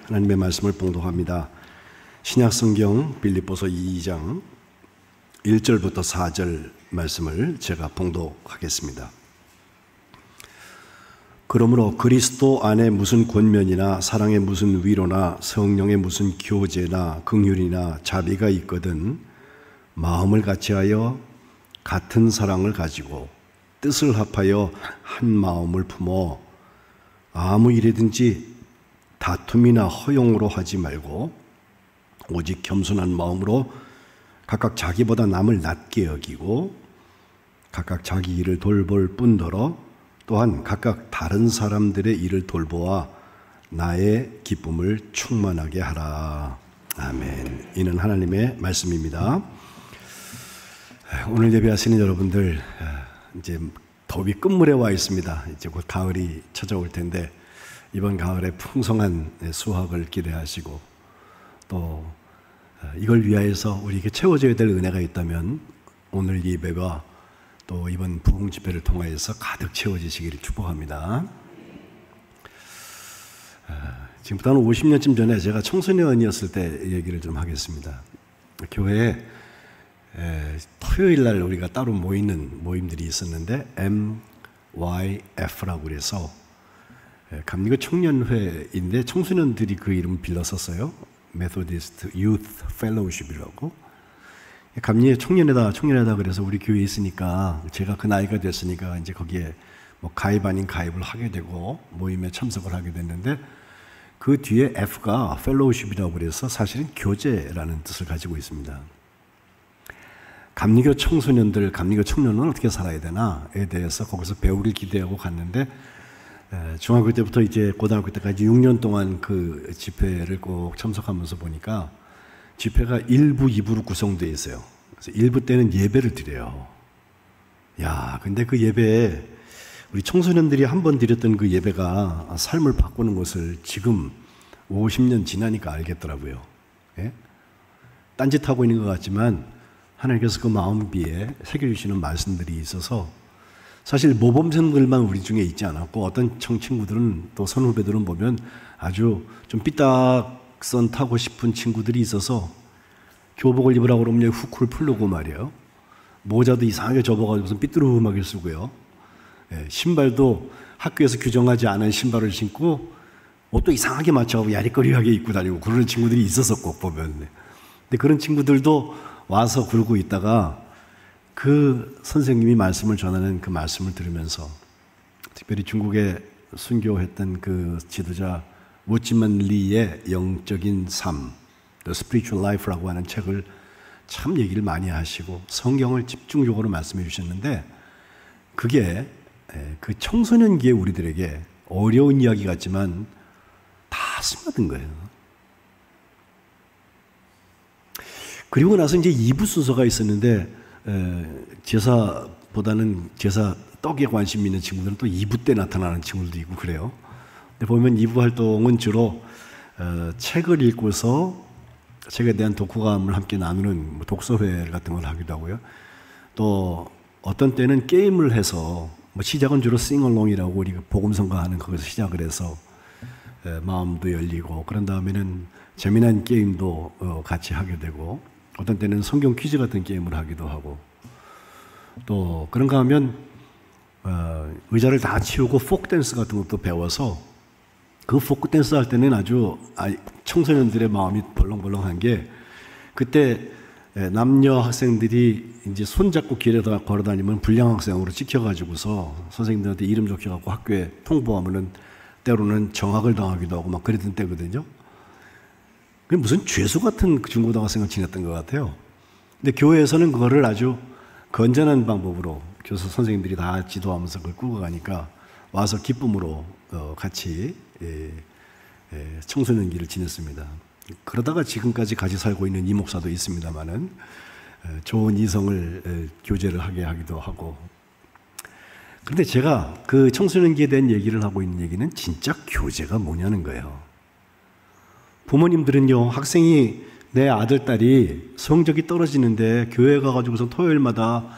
하나님의 말씀을 봉독합니다. 신약성경 빌립보서 2장 1절부터 4절 말씀을 제가 봉독하겠습니다. 그러므로 그리스도 안에 무슨 권면이나 사랑의 무슨 위로나 성령의 무슨 교제나 긍휼이나 자비가 있거든 마음을 같이하여 같은 사랑을 가지고 뜻을 합하여 한 마음을 품어 아무 일이든지 다툼이나 허용으로 하지 말고 오직 겸손한 마음으로 각각 자기보다 남을 낮게 여기고 각각 자기 일을 돌볼 뿐더러 또한 각각 다른 사람들의 일을 돌보아 나의 기쁨을 충만하게 하라. 아멘. 이는 하나님의 말씀입니다. 오늘 예배하시는 여러분들, 이제 더위 끝물에 와 있습니다. 이제 곧 가을이 찾아올 텐데 이번 가을에 풍성한 수확을 기대하시고 또 이걸 위하여서 우리에게 채워져야 될 은혜가 있다면 오늘 예배가 또 이번 부흥 집회를 통하여서 가득 채워지시기를 축복합니다. 지금부터 한 50년쯤 전에 제가 청소년이었을 때 얘기를 좀 하겠습니다. 교회에 토요일 날 우리가 따로 모이는 모임들이 있었는데 MYF라고 그래서 감리교 청년회인데 청소년들이 그 이름을 빌렸었어요. Methodist Youth Fellowship이라고. 감리교 청년회다 그래서 우리 교회에 있으니까 제가 그 나이가 됐으니까 이제 거기에 뭐 가입 아닌 가입을 하게 되고 모임에 참석을 하게 됐는데 그 뒤에 F가 Fellowship이라고 그래서 사실은 교제라는 뜻을 가지고 있습니다. 감리교 청소년들, 감리교 청년은 어떻게 살아야 되나에 대해서 거기서 배우길 기대하고 갔는데 중학교 때부터 이제 고등학교 때까지 6년 동안 그 집회를 꼭 참석하면서 보니까 집회가 1부, 2부로 구성되어 있어요. 그래서 1부 때는 예배를 드려요. 야, 근데 그 예배에 우리 청소년들이 한 번 드렸던 그 예배가 삶을 바꾸는 것을 지금 50년 지나니까 알겠더라고요. 예? 딴짓하고 있는 것 같지만 하나님께서 그 마음비에 새겨주시는 말씀들이 있어서 사실 모범생들만 우리 중에 있지 않았고 어떤 친구들은 또 선후배들은 보면 아주 좀 삐딱선 타고 싶은 친구들이 있어서 교복을 입으라고 그러면 후크를 풀르고 말이에요. 모자도 이상하게 접어가지고서 삐뚤음하게 쓰고요. 신발도 학교에서 규정하지 않은 신발을 신고 옷도 이상하게 맞춰가고 야리거리하게 입고 다니고 그런 친구들이 있어서 꼭 보면. 근데 그런 친구들도 와서 굴고 있다가 그 선생님이 말씀을 전하는 그 말씀을 들으면서 특별히 중국에 순교했던 그 지도자 우찌만 리의 영적인 삶, The Spiritual Life라고 하는 책을 참 얘기를 많이 하시고 성경을 집중적으로 말씀해 주셨는데 그게 그 청소년기에 우리들에게 어려운 이야기 같지만 다 스며든 거예요. 그리고 나서 이제 2부 순서가 있었는데 제사보다는 제사 떡에 관심 있는 친구들은 또 2부 때 나타나는 친구들도 있고 그래요. 근데 보면 2부 활동은 주로 책을 읽고서 책에 대한 독후감을 함께 나누는 독서회 같은 걸 하기도 하고요. 또 어떤 때는 게임을 해서 뭐 시작은 주로 싱얼롱이라고 우리가 복음성가하는 거기서 시작을 해서 마음도 열리고 그런 다음에는 재미난 게임도 같이 하게 되고 어떤 때는 성경 퀴즈 같은 게임을 하기도 하고 또 그런가 하면 의자를 다 치우고 포크댄스 같은 것도 배워서 그 포크댄스 할 때는 아주 청소년들의 마음이 벌렁벌렁한 게 그때 남녀 학생들이 이제 손잡고 길에 걸어다니면 불량 학생으로 찍혀가지고서 선생님들한테 이름 적혀갖고 학교에 통보하면은 때로는 정학을 당하기도 하고 막 그랬던 때거든요. 그게 무슨 죄수 같은 중고등학생을 지냈던 것 같아요. 근데 교회에서는 그거를 아주 건전한 방법으로 교수 선생님들이 다 지도하면서 그걸 끌고 가니까 와서 기쁨으로 같이 청소년기를 지냈습니다. 그러다가 지금까지 같이 살고 있는 이 목사도 있습니다만은 좋은 이성을 교제를 하게 하기도 하고. 그런데 제가 그 청소년기에 대한 얘기를 하고 있는 얘기는 진짜 교제가 뭐냐는 거예요. 부모님들은요, 학생이 내 아들, 딸이 성적이 떨어지는데 교회 가가지고서 토요일마다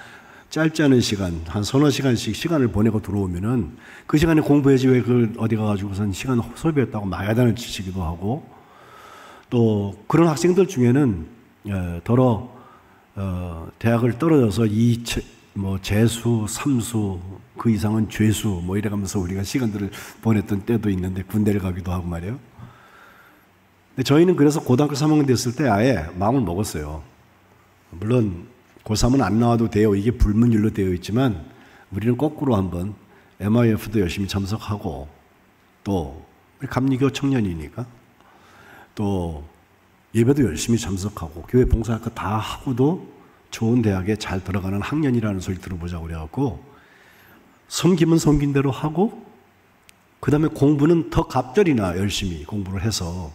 짧지 않은 시간, 한 서너 시간씩 시간을 보내고 들어오면은 그 시간에 공부해야지 왜 그 어디 가가지고선 시간 소비했다고 마야단을 치시기도 하고 또 그런 학생들 중에는 더러 대학을 떨어져서 재수, 삼수, 그 이상은 죄수 뭐 이래가면서 우리가 시간들을 보냈던 때도 있는데 군대를 가기도 하고 말이에요. 근데 저희는 그래서 고등학교 3학년 됐을 때 아예 마음을 먹었어요. 물론 고3은 안 나와도 돼요. 이게 불문율로 되어 있지만 우리는 거꾸로 한번 MIF도 열심히 참석하고 또 우리 감리교 청년이니까 또 예배도 열심히 참석하고 교회 봉사할 거 다 하고도 좋은 대학에 잘 들어가는 학년이라는 소리 들어보자고 그래갖고 섬기면 섬긴 대로 하고 그 다음에 공부는 더 갑절이나 열심히 공부를 해서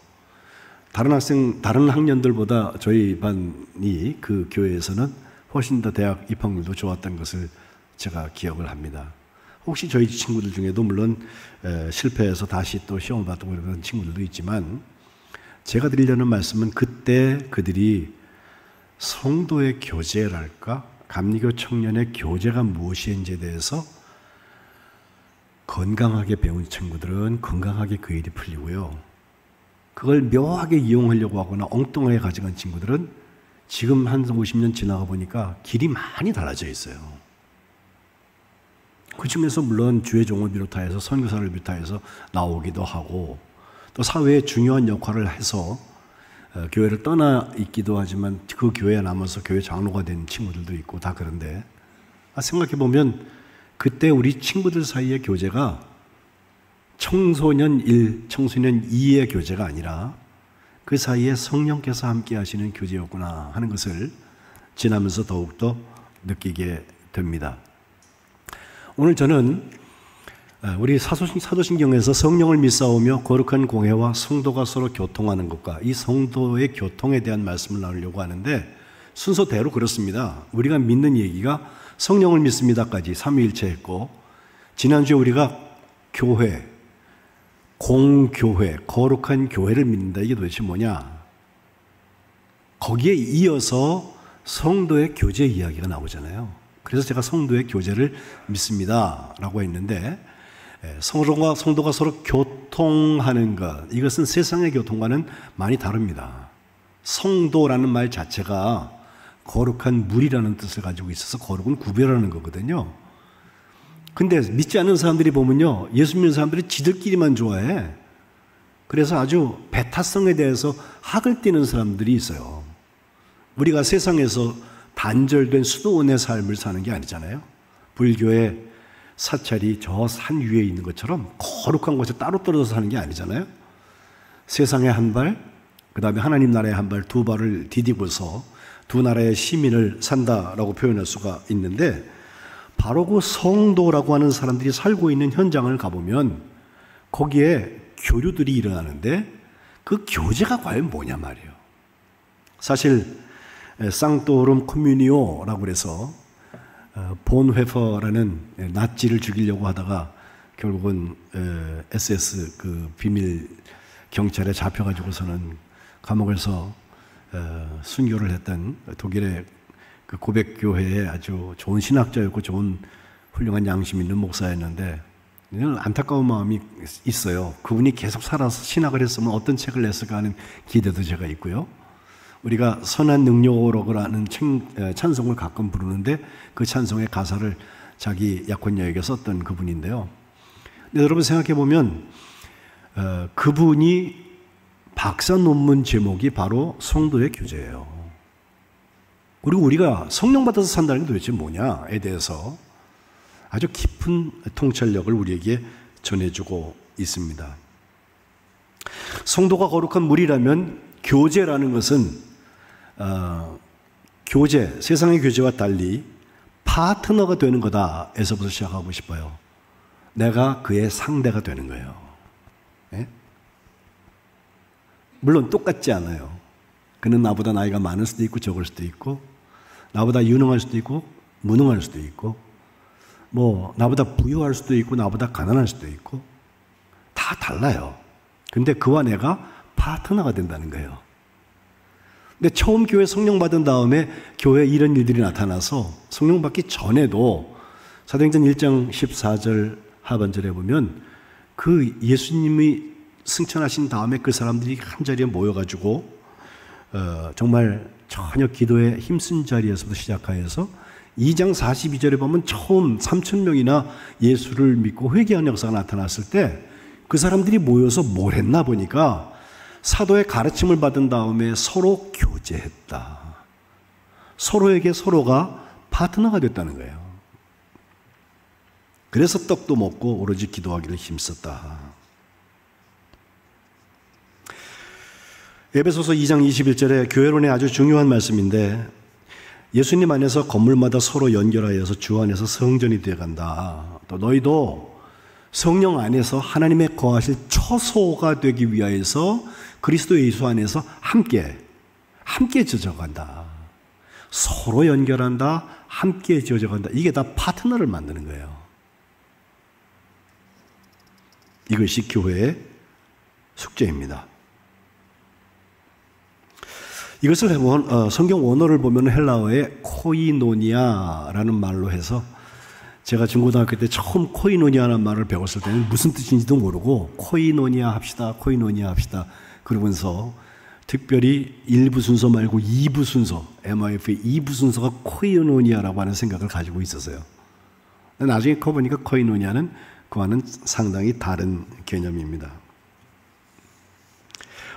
다른 학년들보다 저희 반이 그 교회에서는 훨씬 더 대학 입학률도 좋았던 것을 제가 기억을 합니다. 혹시 저희 친구들 중에도 물론 실패해서 다시 또 시험을 받고 그러는 친구들도 있지만 제가 드리려는 말씀은 그때 그들이 성도의 교제랄까? 감리교 청년의 교제가 무엇인지에 대해서 건강하게 배운 친구들은 건강하게 그 일이 풀리고요. 그걸 묘하게 이용하려고 하거나 엉뚱하게 가져간 친구들은 지금 한 50년 지나가 보니까 길이 많이 달라져 있어요. 그 중에서 물론 주의 종을 비롯하여서 선교사를 비롯하여서 나오기도 하고 또 사회에 중요한 역할을 해서 교회를 떠나 있기도 하지만 그 교회에 남아서 교회 장로가 된 친구들도 있고 다 그런데 생각해보면 그때 우리 친구들 사이의 교제가 청소년 1, 청소년 2의 교제가 아니라 그 사이에 성령께서 함께 하시는 교제였구나 하는 것을 지나면서 더욱더 느끼게 됩니다. 오늘 저는 우리 사도신경에서 성령을 믿사오며 거룩한 공회와 성도가 서로 교통하는 것과 이 성도의 교통에 대한 말씀을 나누려고 하는데 순서대로 그렇습니다. 우리가 믿는 얘기가 성령을 믿습니다까지 삼위일체 했고 지난주에 우리가 교회, 공교회, 거룩한 교회를 믿는다. 이게 도대체 뭐냐? 거기에 이어서 성도의 교제 이야기가 나오잖아요. 그래서 제가 성도의 교제를 믿습니다 라고 했는데 성도가 서로 교통하는 것, 이것은 세상의 교통과는 많이 다릅니다. 성도라는 말 자체가 거룩한 물이라는 뜻을 가지고 있어서 거룩은 구별하는 거거든요. 근데 믿지 않는 사람들이 보면요, 예수 믿는 사람들이 지들끼리만 좋아해. 그래서 아주 배타성에 대해서 학을 띠는 사람들이 있어요. 우리가 세상에서 단절된 수도원의 삶을 사는 게 아니잖아요. 불교의 사찰이 저 산 위에 있는 것처럼 거룩한 곳에 따로 떨어져서 사는 게 아니잖아요. 세상에 한 발, 그 다음에 하나님 나라에 한 발, 두 발을 디디고서 두 나라의 시민을 산다라고 표현할 수가 있는데 바로 그 성도라고 하는 사람들이 살고 있는 현장을 가보면 거기에 교류들이 일어나는데 그 교제가 과연 뭐냐 말이에요. 사실 상토룸 코뮤니오라고 그래서 본회퍼라는 나치를 죽이려고 하다가 결국은 SS 그 비밀 경찰에 잡혀가지고서는 감옥에서 순교를 했던 독일의 그 고백교회의 아주 좋은 신학자였고 좋은 훌륭한 양심 있는 목사였는데 안타까운 마음이 있어요. 그분이 계속 살아서 신학을 했으면 어떤 책을 냈을까 하는 기대도 제가 있고요. 우리가 선한 능력으로라는 찬송을 가끔 부르는데 그 찬송의 가사를 자기 약혼녀에게 썼던 그분인데요. 근데 여러분 생각해 보면 그분이 박사 논문 제목이 바로 성도의 교제예요. 그리고 우리가 성령 받아서 산다는 게 도대체 뭐냐에 대해서 아주 깊은 통찰력을 우리에게 전해주고 있습니다. 성도가 거룩한 물이라면 교제라는 것은 교제, 세상의 교제와 달리 파트너가 되는 거다 에서부터 시작하고 싶어요. 내가 그의 상대가 되는 거예요. 네? 물론 똑같지 않아요. 그는 나보다 나이가 많을 수도 있고 적을 수도 있고 나보다 유능할 수도 있고 무능할 수도 있고 뭐 나보다 부유할 수도 있고 나보다 가난할 수도 있고 다 달라요. 근데 그와 내가 파트너가 된다는 거예요. 근데 처음 교회 성령 받은 다음에 교회에 이런 일들이 나타나서 성령 받기 전에도 사도행전 1장 14절 하반절에 보면 그 예수님이 승천하신 다음에 그 사람들이 한자리에 모여가지고 정말 전혀 기도에 힘쓴 자리에서부터 시작하여서 2장 42절에 보면 처음 3,000명이나 예수를 믿고 회개한 역사가 나타났을 때 그 사람들이 모여서 뭘 했나 보니까 사도의 가르침을 받은 다음에 서로 교제했다. 서로에게 서로가 파트너가 됐다는 거예요. 그래서 떡도 먹고 오로지 기도하기를 힘썼다. 에베소서 2장 21절에 교회론의 아주 중요한 말씀인데 예수님 안에서 건물마다 서로 연결하여서 주 안에서 성전이 되어간다. 또 너희도 성령 안에서 하나님의 거하실 처소가 되기 위하여서 그리스도 예수 안에서 함께 젖어간다. 서로 연결한다. 함께 젖어간다. 이게 다 파트너를 만드는 거예요. 이것이 교회의 숙제입니다. 이것을 성경 원어를 보면 헬라어의 코이노니아라는 말로 해서 제가 중고등학교 때 처음 코이노니아라는 말을 배웠을 때는 무슨 뜻인지도 모르고 코이노니아 합시다, 코이노니아 합시다 그러면서 특별히 1부 순서 말고 2부 순서, MIF의 2부 순서가 코이노니아라고 하는 생각을 가지고 있었어요. 나중에 커보니까 코이노니아는 그와는 상당히 다른 개념입니다.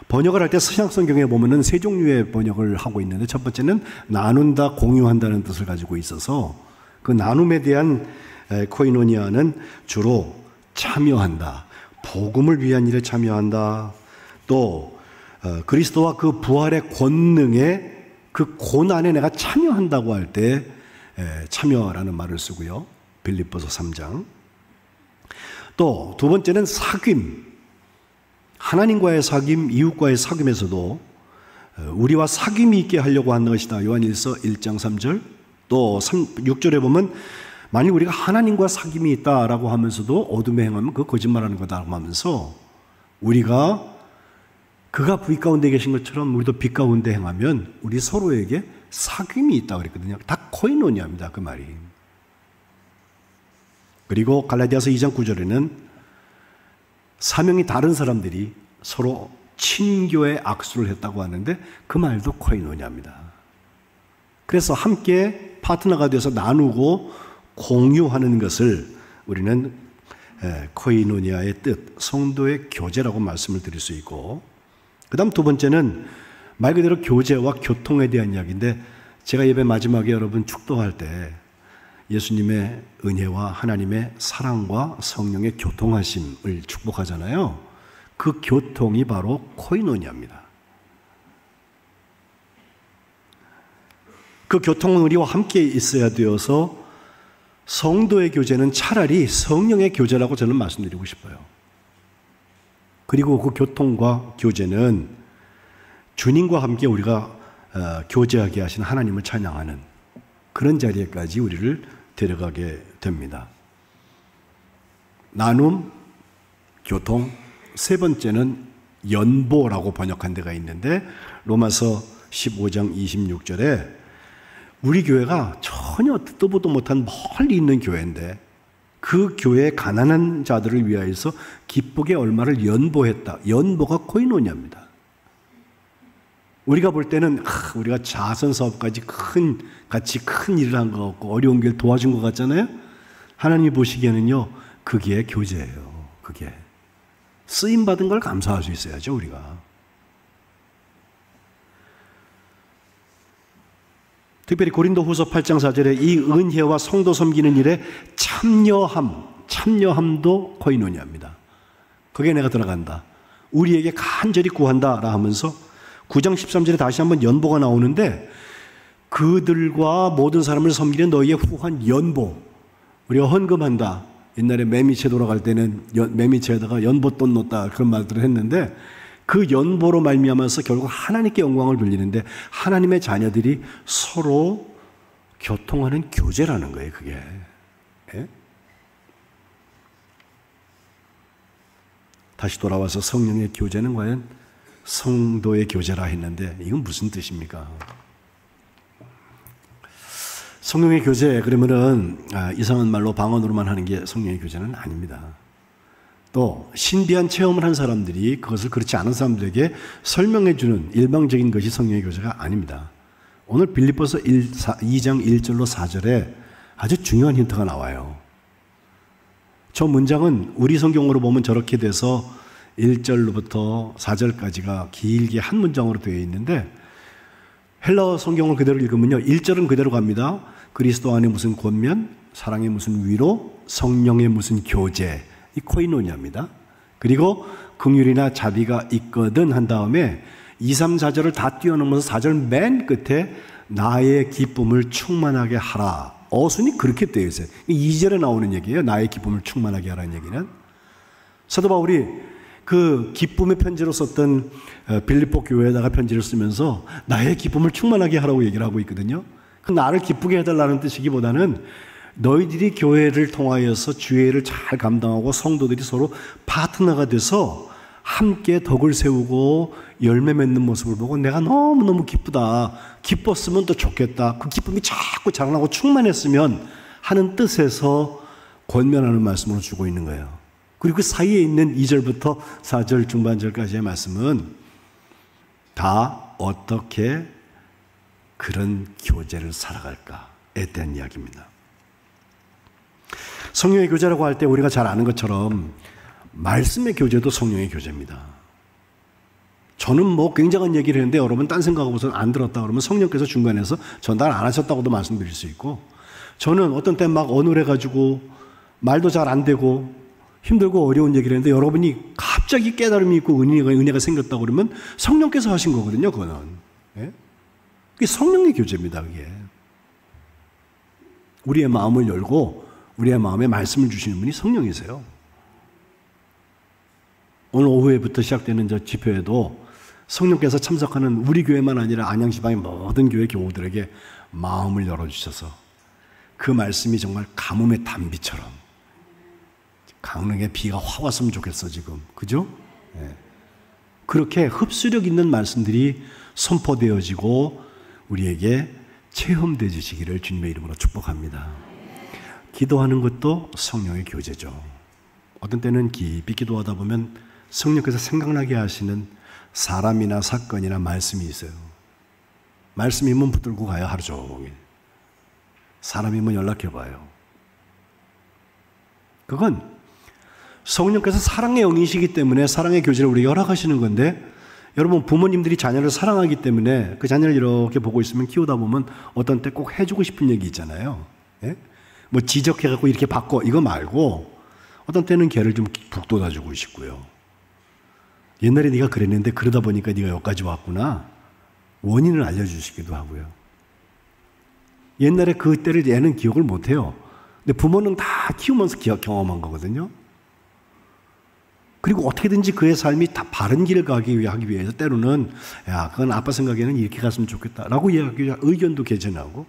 번역을 할 때 서양 성경에 보면은 세 종류의 번역을 하고 있는데 첫 번째는 나눈다, 공유한다는 뜻을 가지고 있어서 그 나눔에 대한 코이노니아는 주로 참여한다, 복음을 위한 일에 참여한다, 또 그리스도와 그 부활의 권능에 그 고난에 내가 참여한다고 할 때 참여라는 말을 쓰고요. 빌립보서 3장. 또 두 번째는 사귐, 하나님과의 사귐, 이웃과의 사귐에서도 우리와 사귐이 있게 하려고 하는 것이다. 요한일서 1장 3절. 또 6절에 보면 만일 우리가 하나님과 사귐이 있다라고 하면서도 어둠에 행하면 그거 거짓말하는 거다라고 하면서 우리가 그가 불 가운데 계신 것처럼 우리도 빛 가운데 행하면 우리 서로에게 사귐이 있다고 그랬거든요. 다 코이노니아입니다. 그 말이. 그리고 갈라디아서 2장 9절에는 사명이 다른 사람들이 서로 친교의 악수를 했다고 하는데 그 말도 코이노니아입니다. 그래서 함께 파트너가 돼서 나누고 공유하는 것을 우리는 코이노니아의 뜻, 성도의 교제라고 말씀을 드릴 수 있고, 그 다음 두 번째는 말 그대로 교제와 교통에 대한 이야기인데, 제가 예배 마지막에 여러분 축도할 때 예수님의 은혜와 하나님의 사랑과 성령의 교통하심을 축복하잖아요. 그 교통이 바로 코이노니아입니다. 그 교통은 우리와 함께 있어야 되어서 성도의 교제는 차라리 성령의 교제라고 저는 말씀드리고 싶어요. 그리고 그 교통과 교제는 주님과 함께 우리가 교제하게 하신 하나님을 찬양하는 그런 자리에까지 우리를 데려가게 됩니다. 나눔, 교통, 세 번째는 연보라고 번역한 데가 있는데 로마서 15장 26절에 우리 교회가 전혀 듣도 보도 못한 멀리 있는 교회인데 그 교회의 가난한 자들을 위하여서 기쁘게 얼마를 연보했다. 연보가 코이노니아입니다. 우리가 볼 때는 우리가 자선 사업까지 같이 큰 일을 한 것 같고 어려운 길 도와준 것 같잖아요. 하나님이 보시기에는요, 그게 교제예요. 그게 쓰임 받은 걸 감사할 수 있어야죠, 우리가. 특별히 고린도후서 8장 4절에 이 은혜와 성도 섬기는 일에 참여함도 코이노니아입니다. 거기에 내가 들어간다. 우리에게 간절히 구한다라 하면서 9장 13절에 다시 한번 연보가 나오는데 그들과 모든 사람을 섬기는 너희의 후한 연보. 우리가 헌금한다. 옛날에 매미채 돌아갈 때는 매미채에다가 연보돈 넣었다 그런 말들을 했는데 그 연보로 말미암아서 결국 하나님께 영광을 돌리는데 하나님의 자녀들이 서로 교통하는 교제라는 거예요. 그게. 예? 다시 돌아와서 성령의 교제는 과연 성도의 교제라 했는데 이건 무슨 뜻입니까? 성령의 교제 그러면은 이상한 말로 방언으로만 하는 게 성령의 교제는 아닙니다. 또 신비한 체험을 한 사람들이 그것을 그렇지 않은 사람들에게 설명해 주는 일방적인 것이 성령의 교제가 아닙니다. 오늘 빌립보서 2장 1절로 4절에 아주 중요한 힌트가 나와요. 저 문장은 우리 성경으로 보면 저렇게 돼서 1절로부터 4절까지가 길게 한 문장으로 되어 있는데 헬라어 성경을 그대로 읽으면요, 1절은 그대로 갑니다. 그리스도 안에 무슨 권면, 사랑의 무슨 위로, 성령의 무슨 교제, 이 코이노니아입니다. 그리고 긍휼이나 자비가 있거든 한 다음에 2, 3, 4절을 다 뛰어넘어서 4절 맨 끝에 나의 기쁨을 충만하게 하라. 어순이 그렇게 되어 있어요. 2절에 나오는 얘기예요. 나의 기쁨을 충만하게 하라는 얘기는. 사도 바울이 그 기쁨의 편지로 썼던 빌립보 교회에다가 편지를 쓰면서 나의 기쁨을 충만하게 하라고 얘기를 하고 있거든요. 그 나를 기쁘게 해달라는 뜻이기보다는 너희들이 교회를 통하여서 주의를 잘 감당하고 성도들이 서로 파트너가 돼서 함께 덕을 세우고 열매 맺는 모습을 보고 내가 너무너무 기쁘다. 기뻤으면 더 좋겠다. 그 기쁨이 자꾸 자라나고 충만했으면 하는 뜻에서 권면하는 말씀으로 주고 있는 거예요. 그리고 그 사이에 있는 2절부터 4절 중반절까지의 말씀은 다 어떻게 그런 교제를 살아갈까에 대한 이야기입니다. 성령의 교제라고 할 때 우리가 잘 아는 것처럼 말씀의 교제도 성령의 교제입니다. 저는 뭐 굉장한 얘기를 했는데 여러분 딴 생각하고서 안 들었다 그러면 성령께서 중간에서 전달 안 하셨다고도 말씀드릴 수 있고, 저는 어떤 때 막 언어해가지고 말도 잘 안 되고 힘들고 어려운 얘기를 했는데 여러분이 갑자기 깨달음이 있고 은혜가 생겼다고 그러면 성령께서 하신 거거든요. 그거는. 예? 그게 성령의 교제입니다. 그게. 우리의 마음을 열고 우리의 마음에 말씀을 주시는 분이 성령이세요. 오늘 오후에부터 시작되는 저 집회에도 성령께서 참석하는 우리 교회만 아니라 안양시방의 모든 교회 교우들에게 마음을 열어주셔서 그 말씀이 정말 가뭄의 단비처럼 강릉에 비가 확 왔으면 좋겠어 지금. 그죠? 네. 그렇게 흡수력 있는 말씀들이 선포되어지고 우리에게 체험되어지시기를 주님의 이름으로 축복합니다. 기도하는 것도 성령의 교제죠. 어떤 때는 깊이 기도하다 보면 성령께서 생각나게 하시는 사람이나 사건이나 말씀이 있어요. 말씀이면 붙들고 가요. 하루 종일. 사람이면 연락해봐요. 그건 성령께서 사랑의 영이시기 때문에 사랑의 교제를 우리에게 허락하시는 건데, 여러분 부모님들이 자녀를 사랑하기 때문에 그 자녀를 이렇게 보고 있으면 키우다 보면 어떤 때 꼭 해주고 싶은 얘기 있잖아요. 예? 뭐 지적해갖고 이렇게 바꿔 이거 말고 어떤 때는 걔를 좀 북돋아주고 싶고요. 옛날에 네가 그랬는데 그러다 보니까 네가 여기까지 왔구나. 원인을 알려주시기도 하고요. 옛날에 그때를 얘는 기억을 못해요. 근데 부모는 다 키우면서 경험한 거거든요. 그리고 어떻게든지 그의 삶이 다 바른 길을 하기 위해서 때로는 야, 그건 아빠 생각에는 이렇게 갔으면 좋겠다라고 의견도 개진하고,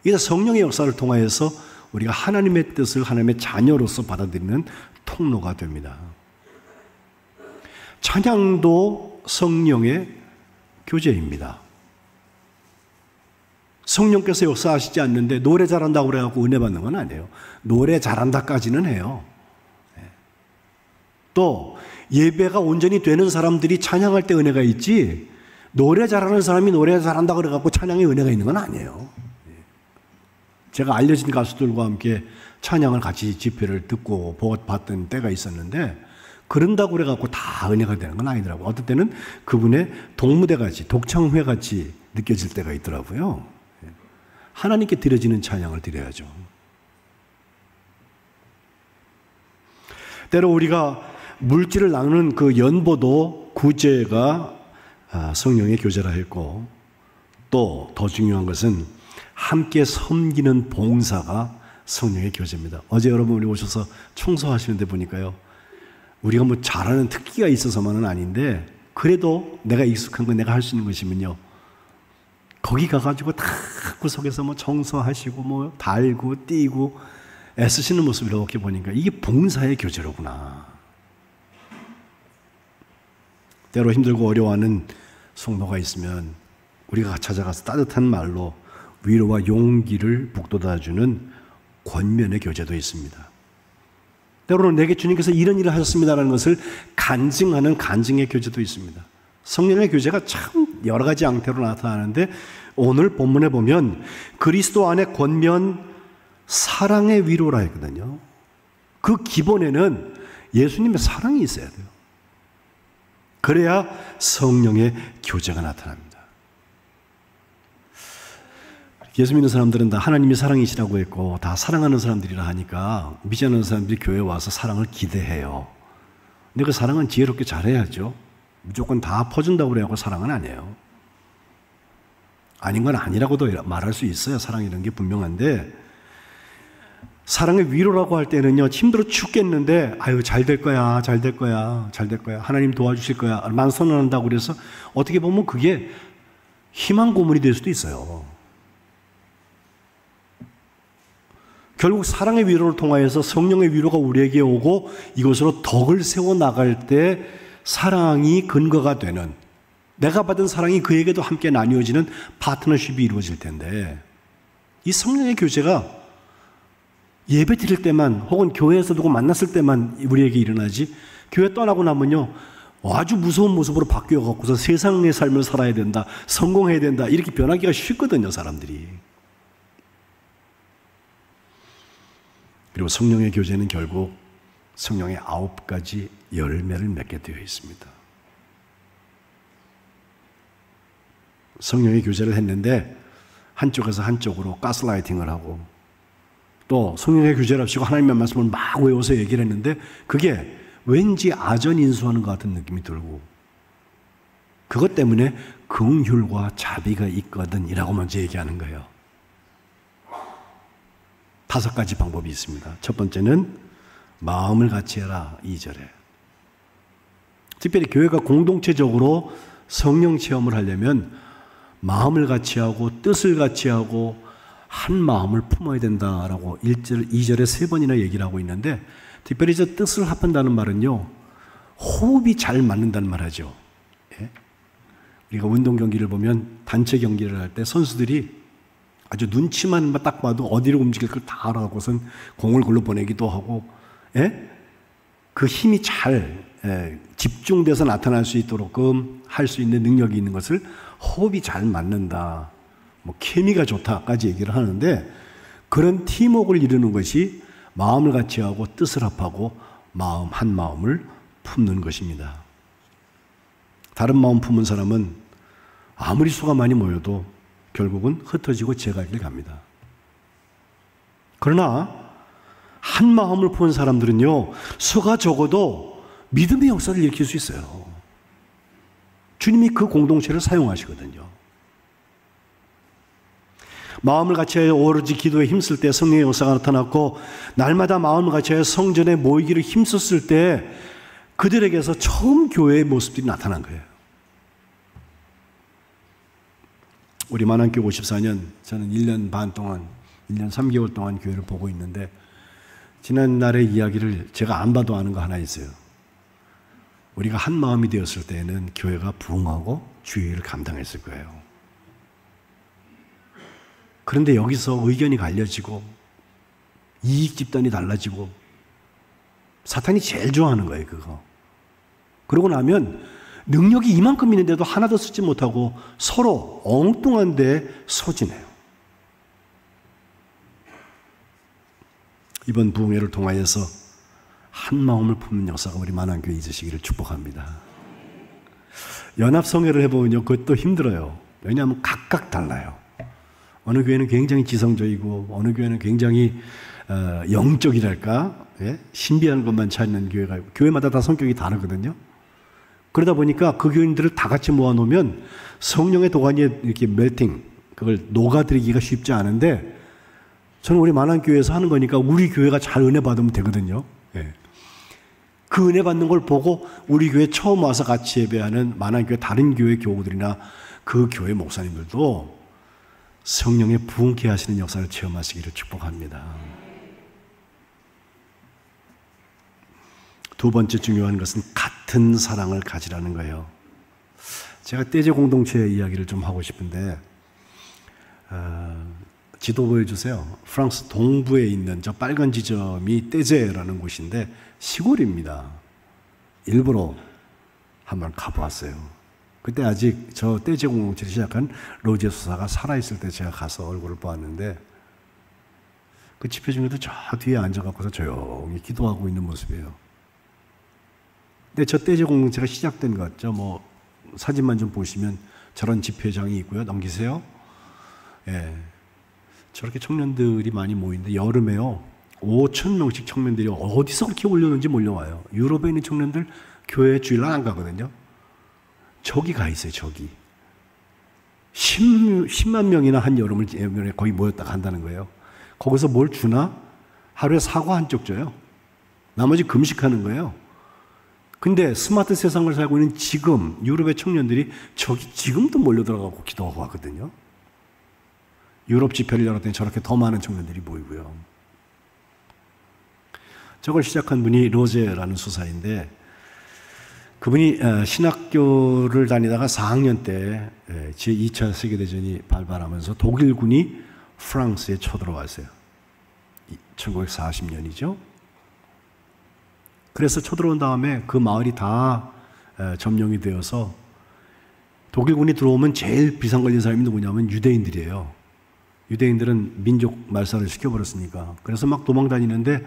이게 성령의 역사를 통하여서 우리가 하나님의 뜻을 하나님의 자녀로서 받아들이는 통로가 됩니다. 찬양도 성령의 교제입니다. 성령께서 역사하시지 않는데 노래 잘한다고 그래갖고 은혜 받는 건 아니에요. 노래 잘한다까지는 해요. 또 예배가 온전히 되는 사람들이 찬양할 때 은혜가 있지, 노래 잘하는 사람이 노래 잘한다고 그래갖고 찬양에 은혜가 있는 건 아니에요. 제가 알려진 가수들과 함께 찬양을 같이 집회를 듣고 봤던 때가 있었는데, 그런다고 그래갖고 다 은혜가 되는 건 아니더라고요. 어떤 때는 그분의 동무대같이, 독창회같이 느껴질 때가 있더라고요. 하나님께 드려지는 찬양을 드려야죠. 때로 우리가 물질을 나누는 그 연보도 구제가 성령의 교제라 했고, 또 더 중요한 것은 함께 섬기는 봉사가 성령의 교제입니다. 어제 여러분 우리 오셔서 청소하시는데 보니까요, 우리가 뭐 잘하는 특기가 있어서만은 아닌데 그래도 내가 익숙한 거 내가 할 수 있는 것이면요, 거기 가가지고 다 구석에서 뭐 청소하시고 뭐 달고 띄고 애쓰시는 모습을 이렇게 보니까 이게 봉사의 교제로구나. 때로 힘들고 어려워하는 성도가 있으면 우리가 찾아가서 따뜻한 말로 위로와 용기를 북돋아주는 권면의 교제도 있습니다. 때로는 내게 주님께서 이런 일을 하셨습니다라는 것을 간증하는 간증의 교제도 있습니다. 성령의 교제가 참 여러 가지 형태로 나타나는데 오늘 본문에 보면 그리스도 안에 권면 사랑의 위로라 했거든요. 그 기본에는 예수님의 사랑이 있어야 돼요. 그래야 성령의 교제가 나타납니다. 예수 믿는 사람들은 다 하나님이 사랑이시라고 했고 다 사랑하는 사람들이라 하니까 믿지 않는 사람들이 교회에 와서 사랑을 기대해요. 근데 그 사랑은 지혜롭게 잘해야죠. 무조건 다 퍼준다고 그래갖고 사랑은 아니에요. 아닌 건 아니라고도 말할 수 있어요. 사랑이라는 게 분명한데 사랑의 위로라고 할 때는요, 힘들어 죽겠는데 아유 잘 될 거야, 잘 될 거야, 잘 될 거야, 하나님 도와주실 거야 만 선언한다고 그래서 어떻게 보면 그게 희망 고문이 될 수도 있어요. 결국 사랑의 위로를 통하여서 성령의 위로가 우리에게 오고 이것으로 덕을 세워나갈 때 사랑이 근거가 되는, 내가 받은 사랑이 그에게도 함께 나뉘어지는 파트너십이 이루어질 텐데 이 성령의 교제가 예배 드릴 때만 혹은 교회에서 누구 만났을 때만 우리에게 일어나지 교회 떠나고 나면요 아주 무서운 모습으로 바뀌어 갖고서 세상의 삶을 살아야 된다, 성공해야 된다 이렇게 변하기가 쉽거든요, 사람들이. 그리고 성령의 교제는 결국 성령의 9가지 열매를 맺게 되어 있습니다. 성령의 교제를 했는데 한쪽에서 한쪽으로 가스라이팅을 하고 또 성령의 교제를 합시고 하나님의 말씀을 막 외워서 얘기를 했는데 그게 왠지 아전인수하는 것 같은 느낌이 들고 그것 때문에 긍휼과 자비가 있거든 이라고 먼저 얘기하는 거예요. 5가지 방법이 있습니다. 첫 번째는 마음을 같이 해라 2절에. 특별히 교회가 공동체적으로 성령 체험을 하려면 마음을 같이 하고 뜻을 같이 하고 한 마음을 품어야 된다라고 1절, 2절에 3번이나 얘기를 하고 있는데 특별히 저 뜻을 합한다는 말은요 호흡이 잘 맞는다는 말 하죠. 예? 우리가 운동 경기를 보면 단체 경기를 할 때 선수들이 아주 눈치만 딱 봐도 어디로 움직일 걸 다 알아갖고선 공을 글로 보내기도 하고 예? 그 힘이 잘 집중돼서 나타날 수 있도록끔 할 수 있는 능력이 있는 것을 호흡이 잘 맞는다, 뭐 케미가 좋다까지 얘기를 하는데 그런 팀워크를 이루는 것이 마음을 같이 하고 뜻을 합하고 마음 한 마음을 품는 것입니다. 다른 마음 품은 사람은 아무리 수가 많이 모여도 결국은 흩어지고 제갈 길 갑니다. 그러나 한 마음을 품은 사람들은요 수가 적어도 믿음의 역사를 일으킬 수 있어요. 주님이 그 공동체를 사용하시거든요. 마음을 같이하여 오로지 기도에 힘쓸 때 성령의 역사가 나타났고 날마다 마음을 같이하여 성전에 모이기를 힘썼을 때 그들에게서 처음 교회의 모습들이 나타난 거예요. 우리 만안교회 54년 저는 1년 반 동안 1년 3개월 동안 교회를 보고 있는데 지난날의 이야기를 제가 안 봐도 아는 거 하나 있어요. 우리가 한 마음이 되었을 때에는 교회가 부흥하고 주의를 감당했을 거예요. 그런데 여기서 의견이 갈려지고 이익 집단이 달라지고 사탄이 제일 좋아하는 거예요, 그거. 그러고 나면 능력이 이만큼 있는데도 하나도 쓰지 못하고 서로 엉뚱한 데 소진해요. 이번 부흥회를 통하여서 한 마음을 품는 역사가 우리 만안교회에 있으시기를 축복합니다. 연합성회를 해보면요 그것도 힘들어요. 왜냐하면 각각 달라요. 어느 교회는 굉장히 지성적이고 어느 교회는 굉장히 영적이랄까 신비한 것만 찾는 교회가 있고 교회마다 다 성격이 다르거든요. 그러다 보니까 그 교인들을 다 같이 모아놓으면 성령의 도가니에 이렇게 멜팅, 그걸 녹아들이기가 쉽지 않은데 저는 우리 만안교회에서 하는 거니까 우리 교회가 잘 은혜 받으면 되거든요. 예. 그 은혜 받는 걸 보고 우리 교회 처음 와서 같이 예배하는 만안교회 다른 교회 교우들이나 그 교회 목사님들도 성령의 부흥케 하시는 역사를 체험하시기를 축복합니다. 두 번째 중요한 것은 같은 사랑을 가지라는 거예요. 제가 떼제 공동체의 이야기를 좀 하고 싶은데 지도 보여주세요. 프랑스 동부에 있는 저 빨간 지점이 떼제라는 곳인데 시골입니다. 일부러 한번 가보았어요. 그때 아직 저 떼제 공동체를 시작한 로제 수사가 살아있을 때 제가 가서 얼굴을 보았는데 그 집회 중에도 저 뒤에 앉아갖고서 조용히 기도하고 있는 모습이에요. 근데 저 떼제 공동체가 시작된 것 같죠. 뭐 사진만 좀 보시면 저런 집회장이 있고요. 넘기세요. 예. 저렇게 청년들이 많이 모이는데 여름에요. 5천 명씩 청년들이 어디서 그렇게 올려놓은지 몰려와요. 유럽에 있는 청년들 교회 주일날 안 가거든요. 저기 가 있어요. 저기. 10만 명이나 한 여름을 거의 모였다 간다는 거예요. 거기서 뭘 주나? 하루에 사과 한 쪽 줘요. 나머지 금식하는 거예요. 근데 스마트 세상을 살고 있는 지금 유럽의 청년들이 저기 지금도 몰려들어가고 기도하고 하거든요. 유럽 집회를 열었더니 저렇게 더 많은 청년들이 모이고요. 저걸 시작한 분이 로제라는 수사인데 그분이 신학교를 다니다가 4학년 때 제2차 세계대전이 발발하면서 독일군이 프랑스에 쳐들어왔어요. 1940년이죠. 그래서 쳐들어온 다음에 그 마을이 다 점령이 되어서 독일군이 들어오면 제일 비상 걸린 사람이 누구냐면 유대인들이에요. 유대인들은 민족 말살을 시켜버렸으니까. 그래서 막 도망다니는데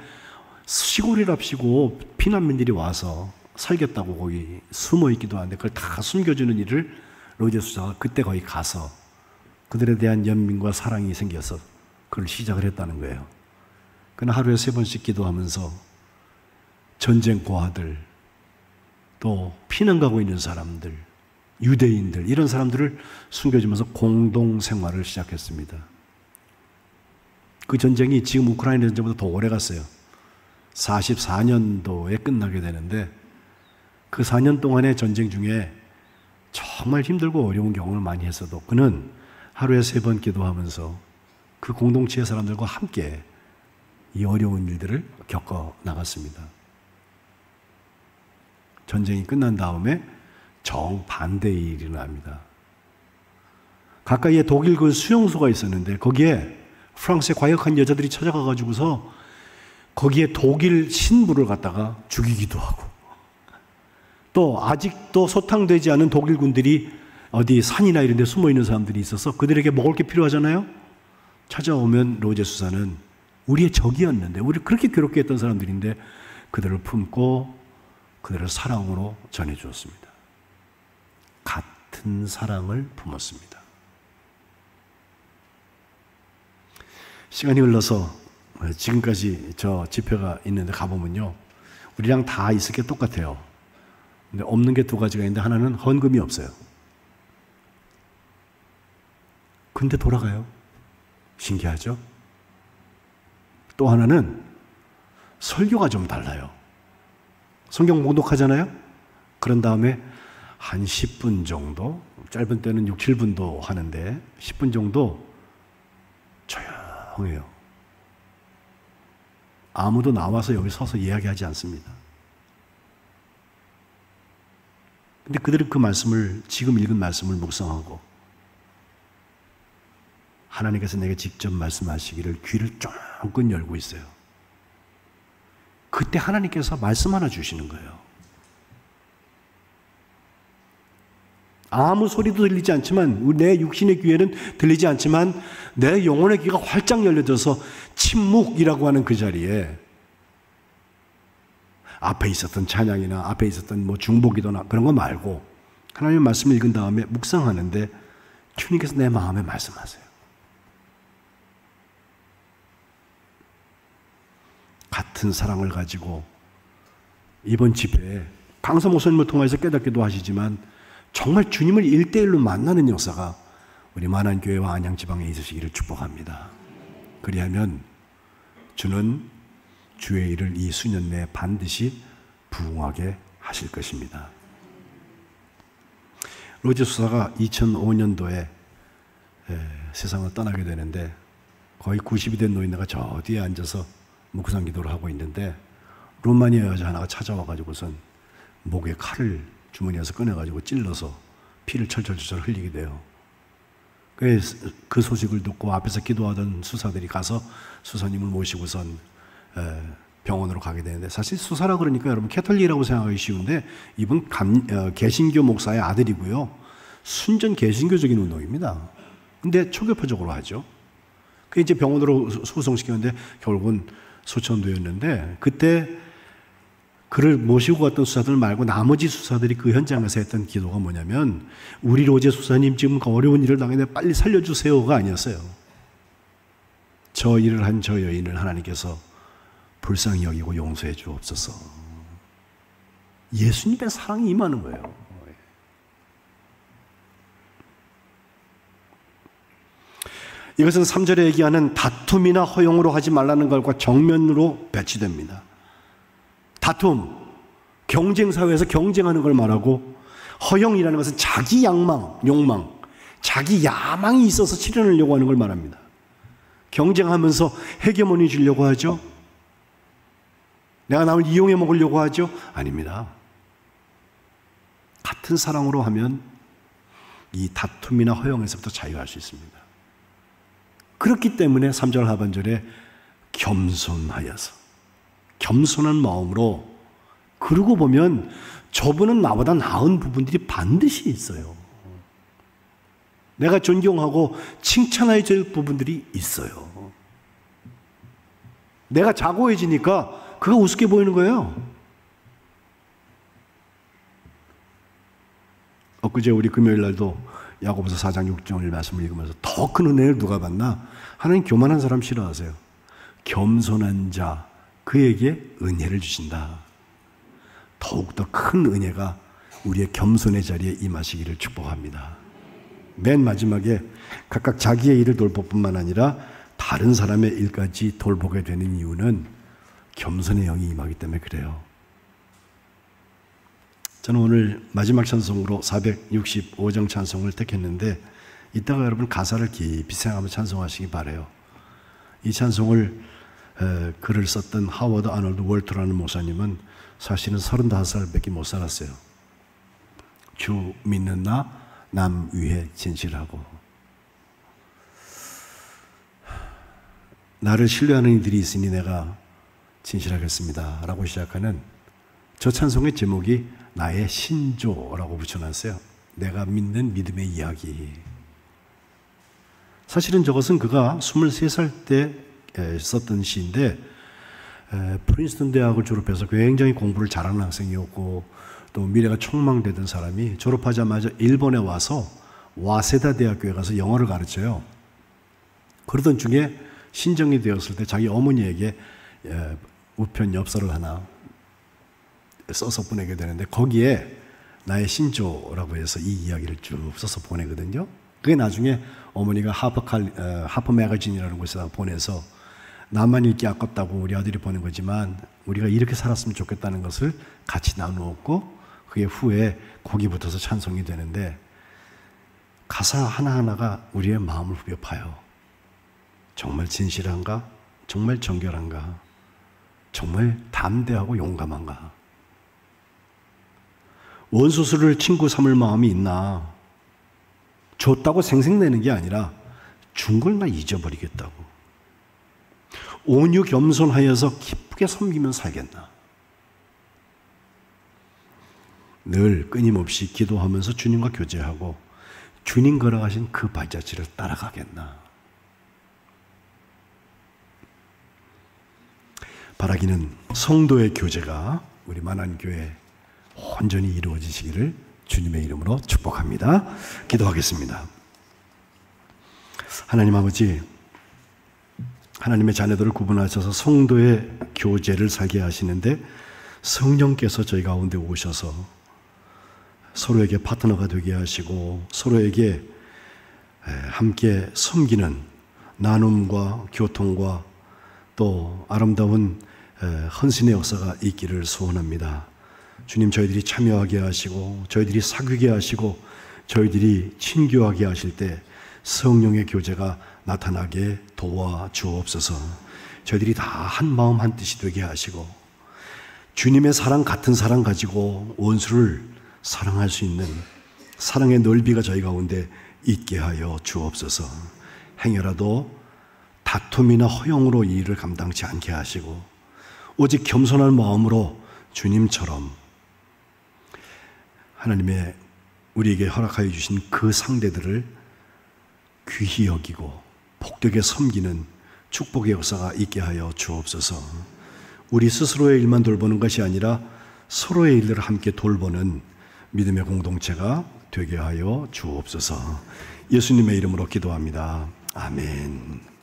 시골이랍시고 피난민들이 와서 살겠다고 거기 숨어 있기도 한데 그걸 다 숨겨주는 일을 로제 수사가 그때 거기 가서 그들에 대한 연민과 사랑이 생겨서 그걸 시작을 했다는 거예요. 그는 하루에 3번씩 기도하면서 전쟁 고아들, 또 피난 가고 있는 사람들, 유대인들 이런 사람들을 숨겨주면서 공동 생활을 시작했습니다. 그 전쟁이 지금 우크라이나 전쟁보다 더 오래 갔어요. 44년도에 끝나게 되는데 그 4년 동안의 전쟁 중에 정말 힘들고 어려운 경험을 많이 했어도 그는 하루에 3번 기도하면서 그 공동체의 사람들과 함께 이 어려운 일들을 겪어 나갔습니다. 전쟁이 끝난 다음에 정반대의 일이 일어납니다. 가까이에 독일 그 수용소가 있었는데 거기에 프랑스의 과역한 여자들이 찾아가가지고서 거기에 독일 신부를 갖다가 죽이기도 하고 또 아직도 소탕되지 않은 독일 군들이 어디 산이나 이런 데 숨어 있는 사람들이 있어서 그들에게 먹을 게 필요하잖아요. 찾아오면 로제 수사는 우리의 적이었는데 우리를 그렇게 괴롭게 했던 사람들인데 그들을 품고 그들을 사랑으로 전해주었습니다. 같은 사랑을 품었습니다. 시간이 흘러서 지금까지 저 집회가 있는데 가보면요. 우리랑 다 있을 게 똑같아요. 근데 없는 게 2가지가 있는데 하나는 헌금이 없어요. 근데 돌아가요. 신기하죠? 또 하나는 설교가 좀 달라요. 성경 봉독하잖아요? 그런 다음에 한 10분 정도, 짧은 때는 6, 7분도 하는데 10분 정도 조용해요. 아무도 나와서 여기 서서 이야기하지 않습니다. 근데 그들은 그 말씀을, 지금 읽은 말씀을 묵상하고 하나님께서 내게 직접 말씀하시기를 귀를 쫑긋 열고 있어요. 그때 하나님께서 말씀 하나 주시는 거예요. 아무 소리도 들리지 않지만, 내 육신의 귀에는 들리지 않지만 내 영혼의 귀가 활짝 열려져서 침묵이라고 하는 그 자리에 앞에 있었던 찬양이나 앞에 있었던 뭐 중보기도나 그런 거 말고 하나님의 말씀을 읽은 다음에 묵상하는데 주님께서 내 마음에 말씀하세요. 같은 사랑을 가지고 이번 집회에 강사 목사님을 통해서 깨닫기도 하시지만 정말 주님을 1대1로 만나는 역사가 우리 만안교회와 안양지방에 있으시기를 축복합니다. 그리하면 주는 주의 일을 이 수년 내에 반드시 부응하게 하실 것입니다. 로제 수사가 2005년도에 세상을 떠나게 되는데 거의 90이 된 노인네가 저 뒤에 앉아서 묵상 기도를 하고 있는데 루마니아 여자 하나가 찾아와가지고선 목에 칼을 주머니에서 꺼내가지고 찔러서 피를 철철철 흘리게 돼요. 그 소식을 듣고 앞에서 기도하던 수사들이 가서 수사님을 모시고선 병원으로 가게 되는데, 사실 수사라 그러니까 여러분 캐톨릭이라고 생각하기 쉬운데 이분 개신교 목사의 아들이고요. 순전 개신교적인 운동입니다. 근데 초교파적으로 하죠. 그 이제 병원으로 후송시켰는데 결국은 소천도였는데, 그때 그를 모시고 갔던 수사들 말고 나머지 수사들이 그 현장에서 했던 기도가 뭐냐면, 우리 로제 수사님 지금 어려운 일을 당했는데 빨리 살려주세요가 아니었어요. 저 일을 한 저 여인을 하나님께서 불쌍히 여기고 용서해 주옵소서. 예수님의 사랑이 임하는 거예요. 이것은 3절에 얘기하는 다툼이나 허용으로 하지 말라는 것과 정면으로 배치됩니다. 다툼, 경쟁사회에서 경쟁하는 걸 말하고, 허용이라는 것은 자기 욕망, 자기 야망이 있어서 실현하려고 하는 걸 말합니다. 경쟁하면서 헤게모니 주려고 하죠? 내가 남을 이용해 먹으려고 하죠? 아닙니다. 같은 사랑으로 하면 이 다툼이나 허용에서부터 자유할 수 있습니다. 그렇기 때문에 3절 하반절에 겸손하여서, 겸손한 마음으로, 그러고 보면 저분은 나보다 나은 부분들이 반드시 있어요. 내가 존경하고 칭찬해야 될 부분들이 있어요. 내가 자고해지니까 그가 우습게 보이는 거예요. 엊그제 우리 금요일 날도 야고보서 4장 6절 말씀을 읽으면서 더 큰 은혜를 누가 받나? 하나님 교만한 사람 싫어하세요. 겸손한 자, 그에게 은혜를 주신다. 더욱더 큰 은혜가 우리의 겸손의 자리에 임하시기를 축복합니다. 맨 마지막에 각각 자기의 일을 돌볼 뿐만 아니라 다른 사람의 일까지 돌보게 되는 이유는 겸손의 영이 임하기 때문에 그래요. 저는 오늘 마지막 찬송으로 465장 찬송을 택했는데, 이따가 여러분 가사를 깊이 생각하면서 찬송하시기 바라요. 이 찬송을 글을 썼던 하워드 아놀드 월터라는 목사님은 사실은 35살밖에 못 살았어요. 주 믿는 나 남 위에 진실하고, 나를 신뢰하는 이들이 있으니 내가 진실하겠습니다 라고 시작하는 저 찬송의 제목이 나의 신조라고 붙여놨어요. 내가 믿는 믿음의 이야기. 사실은 저것은 그가 23살 때 썼던 시인데, 프린스턴 대학을 졸업해서 굉장히 공부를 잘하는 학생이었고 또 미래가 촉망되던 사람이 졸업하자마자 일본에 와서 와세다 대학교에 가서 영어를 가르쳐요. 그러던 중에 신정이 되었을 때 자기 어머니에게 우편 엽서를 하나 써서 보내게 되는데, 거기에 나의 신조라고 해서 이 이야기를 쭉 써서 보내거든요. 그게 나중에 어머니가 하퍼 매거진이라는 곳에다 보내서 나만 읽기 아깝다고 우리 아들이 보낸 거지만 우리가 이렇게 살았으면 좋겠다는 것을 같이 나누었고, 그게 후에 곡이 붙어서 찬송이 되는데, 가사 하나하나가 우리의 마음을 후벼 파요. 정말 진실한가? 정말 정결한가? 정말 담대하고 용감한가? 원수술을 친구 삼을 마음이 있나? 줬다고 생색내는 게 아니라 준 걸 나 잊어버리겠다고. 온유 겸손하여서 기쁘게 섬기면 살겠나? 늘 끊임없이 기도하면서 주님과 교제하고 주님 걸어가신 그 발자취를 따라가겠나? 바라기는 성도의 교제가 우리 만안교회 온전히 이루어지시기를 주님의 이름으로 축복합니다. 기도하겠습니다. 하나님 아버지, 하나님의 자녀들을 구분하셔서 성도의 교제를 살게 하시는데 성령께서 저희 가운데 오셔서 서로에게 파트너가 되게 하시고 서로에게 함께 섬기는 나눔과 교통과 또 아름다운 헌신의 역사가 있기를 소원합니다. 주님, 저희들이 참여하게 하시고 저희들이 사귀게 하시고 저희들이 친교하게 하실 때 성령의 교제가 나타나게 도와주옵소서. 저희들이 다 한 마음 한 뜻이 되게 하시고 주님의 사랑 같은 사랑 가지고 원수를 사랑할 수 있는 사랑의 넓이가 저희 가운데 있게 하여 주옵소서. 행여라도 다툼이나 허용으로 이 일을 감당치 않게 하시고 오직 겸손한 마음으로 주님처럼 하나님의 우리에게 허락하여 주신 그 상대들을 귀히 여기고 복되게 섬기는 축복의 역사가 있게 하여 주옵소서. 우리 스스로의 일만 돌보는 것이 아니라 서로의 일들을 함께 돌보는 믿음의 공동체가 되게 하여 주옵소서. 예수님의 이름으로 기도합니다. 아멘.